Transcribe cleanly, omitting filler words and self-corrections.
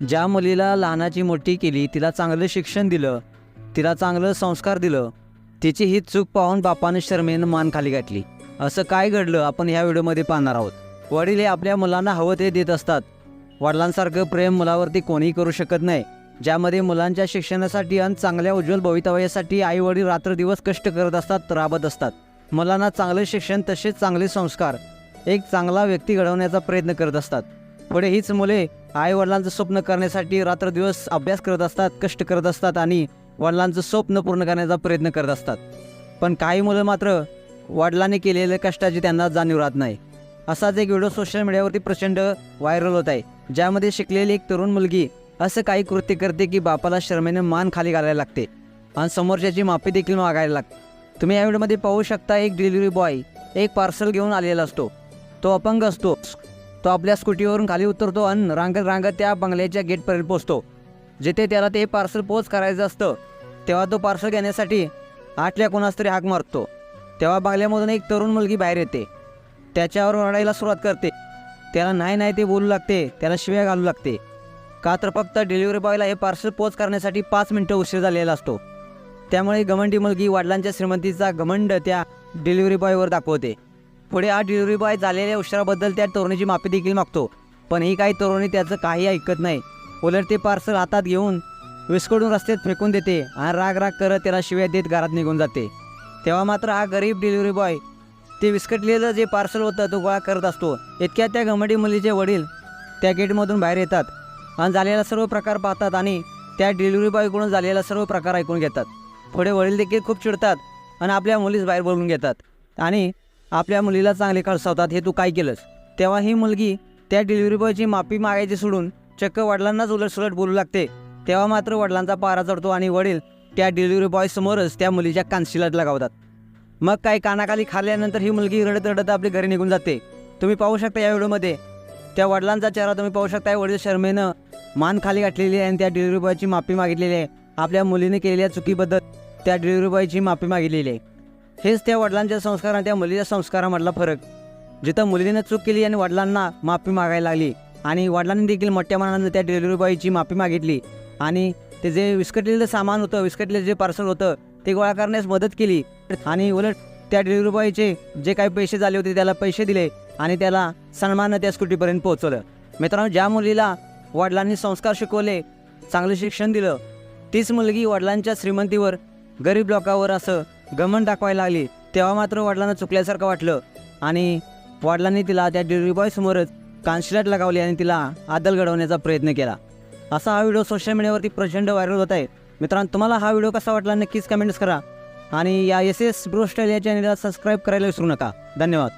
ज्या मुलीला लहानाची मोठी केली, तिला चांगलं शिक्षण दिलं, तिला चांगलं संस्कार दिलं, तिची ही चूक पाहून बापाने शरमेनं मान खाली घातली. असं काय घडलं आपण ह्या व्हिडिओमध्ये पाहणार आहोत. वडील हे आपल्या मुलांना हवं ते देत असतात. वडिलांसारखं प्रेम मुलावरती कोणीही करू शकत नाही. ज्यामध्ये मुलांच्या शिक्षणासाठी आणि चांगल्या उज्ज्वल भवितव्यासाठी आई वडील रात्रदिवस कष्ट करत असतात, राबत असतात. मुलांना चांगलं शिक्षण तसेच चांगले संस्कार, एक चांगला व्यक्ती घडवण्याचा प्रयत्न करत असतात. पुढे हीच मुले आई वडिलांचं स्वप्न करण्यासाठी रात्रदिवस अभ्यास करत असतात, कष्ट करत असतात आणि वडिलांचं स्वप्न पूर्ण करण्याचा प्रयत्न करत असतात. पण काही मुलं मात्र वडिलांनी केलेल्या कष्टाची त्यांना जाणीव राहत नाही. असाच एक व्हिडिओ सोशल मीडियावरती प्रचंड व्हायरल होत आहे, ज्यामध्ये शिकलेली एक तरुण मुलगी असं काही कृत्य करते की बापाला शरमेने मान खाली घालायला लागते आणि समोरच्याची माफी देखील मागायला लागते. तुम्ही या व्हिडिओमध्ये पाहू शकता, एक डिलिव्हरी बॉय एक पार्सल घेऊन आलेला असतो. तो अपंग असतो. तो आपल्या स्कूटीवरून खाली उतरतो आणि रांगत रांगत त्या बंगल्याच्या गेटपर्यंत पोहोचतो, जिथे त्याला ते पार्सल पोच करायचं असतं. तेव्हा तो पार्सल घेण्यासाठी आतल्या कोणास तरी हाक मारतो. तेव्हा बंगल्यामधून एक तरुण मुलगी बाहेर येते. त्याच्यावर रडायला सुरुवात करते. त्याला नाही नाही ते बोलू लागते, त्याला शिव्या घालू लागते. का तर फक्त डिलिव्हरी बॉयला हे पार्सल पोच करण्यासाठी 5 मिनिटं उशीर झालेला असतो. त्यामुळे घमंडी मुलगी वडिलांच्या श्रीमंतीचा घमंड त्या डिलिव्हरी बॉयवर दाखवते. पुढे हा डिलिव्हरी बॉय झालेल्या उशिराबद्दल त्या तरुणीची माफी देखील मागतो. पण ही काही तरुणी त्याचं काही ऐकत नाही. उलट ते पार्सल हातात घेऊन विस्कटून रस्त्यात फेकून देते आणि राग राग करत त्याला शिव्या देत घरात निघून जाते. तेव्हा मात्र हा गरीब डिलिव्हरी बॉय ते विस्कटलेलं जे पार्सल होतं तो गोळा करत असतो. इतक्यात त्या घमंडी मुलीचे वडील त्या गेटमधून बाहेर येतात आणि झालेला सर्व प्रकार पाहतात आणि त्या डिलिव्हरी बॉयकडून झालेला सर्व प्रकार ऐकून घेतात. पुढे वडील देखील खूप चिडतात आणि आपल्या मुलीस बाहेर बोलवून घेतात आणि आपल्या मुलीला चांगले खडसावतात, हे तू काय केलंस. तेव्हा ही मुलगी त्या डिलिव्हरी बॉयची माफी मागायची सोडून चक्क वडिलांनाच उलटसुलट बोलू लागते. तेव्हा मात्र वडिलांचा पारा चढतो आणि वडील त्या डिलिव्हरी बॉयसमोरच त्या मुलीच्या कानशिलात लगावतात. मग काही कानाखाली खाल्ल्यानंतर ही मुलगी रडत रडत आपली घरी निघून जाते. तुम्ही पाहू शकता या व्हिडिओमध्ये त्या वडिलांचा चेहरा तुम्ही पाहू शकता. वडील शर्मेनं मान खाली घातलेली आहे आणि त्या डिलिव्हरी बॉयची माफी मागितलेली आहे. आपल्या मुलीने केलेल्या चुकीबद्दल त्या डिलिव्हरी बॉयची माफी मागितलेली आहे. हेच त्या वडिलांच्या संस्कार आणि त्या मुलीच्या संस्कारामधला फरक. जिथं मुलीने चूक केली आणि वडिलांना माफी मागायला लागली आणि वडिलांनी देखील मोठ्या मनानं त्या डिलिव्हरी बॉयची माफी मागितली आणि ते जे विस्कटलेलं सामान होतं, विस्कटलेलं जे पार्सल होतं ते गोळा करण्यास मदत केली आणि उलट त्या डिलिव्हरी बॉयचे जे काही पैसे झाले होते त्याला पैसे दिले आणि त्याला सन्मानानं त्या स्कूटीपर्यंत पोहोचवलं. मित्रांनो, ज्या मुलीला वडिलांनी संस्कार शिकवले, चांगलं शिक्षण दिलं, तीच मुलगी वडिलांच्या श्रीमंतीवर, गरीब लोकांवर असं घमंड दाखवायला लागली. तेव्हा मात्र वडिलांना चुकल्यासारखं वाटलं आणि वडिलांनी तिला त्या डिलिव्हरी बॉयसमोरच कानशिलात लगावली आणि तिला आदल घडवण्याचा प्रयत्न केला. असा हा व्हिडिओ सोशल मीडियावरती प्रचंड व्हायरल होत आहे. मित्रांनो, तुम्हाला हा व्हिडिओ कसा वाटला नक्कीच कमेंट्स करा आणि या SS ब्रो स्टाईल या चॅनलला सबस्क्राईब करायला विसरू नका. धन्यवाद.